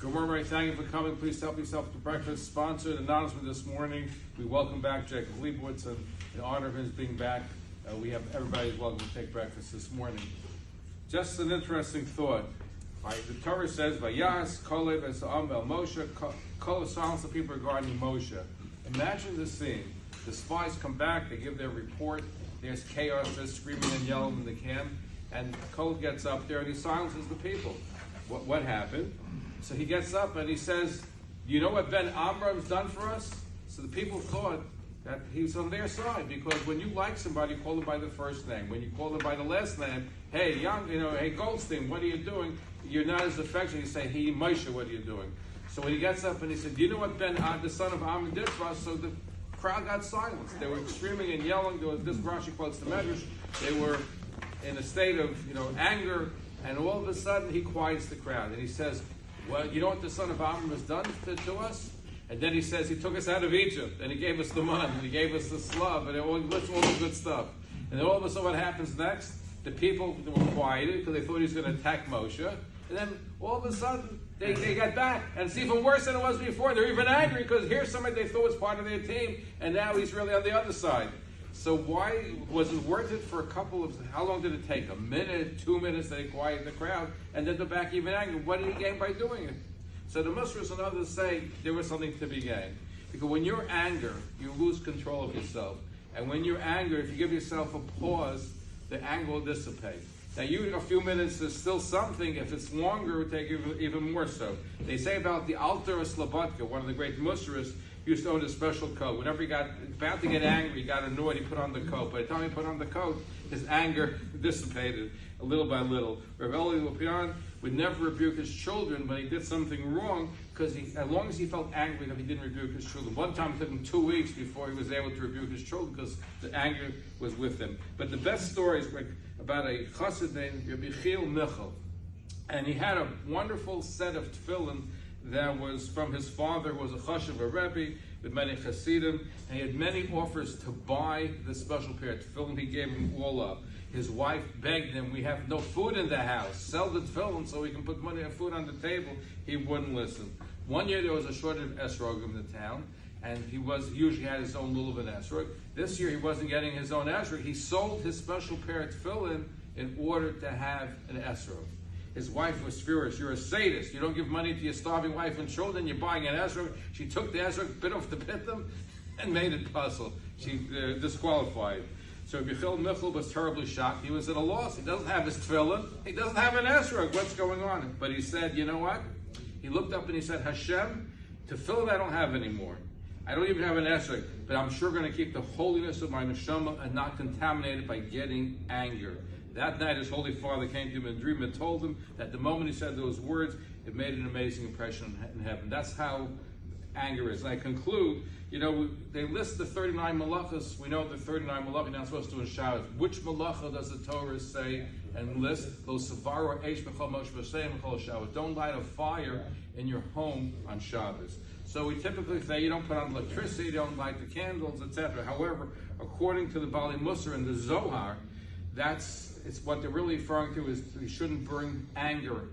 Good morning, Ray. Thank you for coming. Please help yourself to breakfast. Sponsored announcement this morning. We welcome back Jacob Leibowitz, and in honor of his being back, we have everybody's welcome to take breakfast this morning. Just an interesting thought. The Torah says, "Vayas Calev es Am el Moshe." Call silence the people regarding Moshe. Imagine the scene. The spies come back. They give their report. There's chaos. There's screaming and yelling in the camp. And Calev gets up there and he silences the people. What happened? So he gets up and he says, "You know what Ben Amram's done for us?" So the people thought that he was on their side, because when you like somebody, you call them by the first name. When you call them by the last name, hey, hey Goldstein, what are you doing? You're not as affectionate. You say, hey Moshe, what are you doing? So when he gets up and he said, "You know what Ben, the son of Am did for us?" So the crowd got silenced. They were screaming and yelling. There was this Rashi quotes the Medrash. They were in a state of anger, and all of a sudden he quiets the crowd and he says, "Well, you know what the son of Amram has done to us?" And then he says he took us out of Egypt, and he gave us the man, and he gave us the slav, and all the good stuff. And then all of a sudden what happens next? The people were quieted because they thought he was going to attack Moshe. And then all of a sudden they got back, and it's even worse than it was before. They're even angry because here's somebody they thought was part of their team, and now he's really on the other side. So why was it worth it for how long did it take? A minute, 2 minutes, they quieted the crowd, and then they're back even angry. What did he gain by doing it? So the Muslims and others say there was something to be gained. Because when you're angry, you lose control of yourself. And when you're angry, if you give yourself a pause, the anger will dissipate. Now, a few minutes is still something. If it's longer, it will take even more so. They say about the Alter Slabatka, one of the great Muslims, used to own a special coat. Whenever he got about to get angry, he got annoyed, he put on the coat. By the time he put on the coat, his anger dissipated little by little. Rabbi Lopian would never rebuke his children when he did something wrong, because as long as he felt angry, he didn't rebuke his children. One time it took him 2 weeks before he was able to rebuke his children, because the anger was with him. But the best story is about a chassid named Rabbi Michal, and he had a wonderful set of tefillin that was from his father, who was a chashiv, a Rabbi, with many chassidim, and he had many offers to buy this special pair of tefillin. He gave them all up. His wife begged him, "We have no food in the house. Sell the tefillin so we can put money and food on the table." He wouldn't listen. One year there was a shortage of esrog in the town, and he usually had his own lulav and esrog. This year he wasn't getting his own esrog. He sold his special pair of tefillin in order to have an esrog. His wife was furious. "You're a sadist. You don't give money to your starving wife and children. You're buying an esrog." She took the esrog, bit off the pitum, and made it puzzle. She disqualified. So Michal was terribly shocked. He was at a loss. He doesn't have his tefillin. He doesn't have an esrog. What's going on? But he said, "You know what?" He looked up and he said, "Hashem, tefillin I don't have anymore. I don't even have an esrog, but I'm sure going to keep the holiness of my neshama and not contaminate it by getting anger." That night, his Holy Father came to him in a dream and told him that the moment he said those words, it made an amazing impression in heaven. That's how anger is. And I conclude, they list the 39 malachas. We know the 39 malachas you're not supposed to do in Shabbos. Which malacha does the Torah say and list? Don't light a fire in your home on Shabbos. So we typically say you don't put on electricity, you don't light the candles, etc. However, according to the Bali Musar and the Zohar, it's what they're really referring to is you shouldn't bring anger,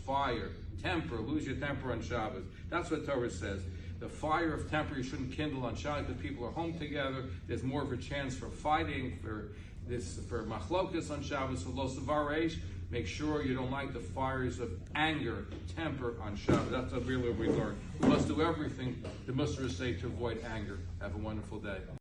fire, temper, lose your temper on Shabbos. That's what Torah says. The fire of temper you shouldn't kindle on Shabbos because people are home together. There's more of a chance for fighting, for machlokas on Shabbos. So lo savar eish, make sure you don't light the fires of anger, temper on Shabbos. That's what really we learn. We must do everything the Muslims say to avoid anger. Have a wonderful day.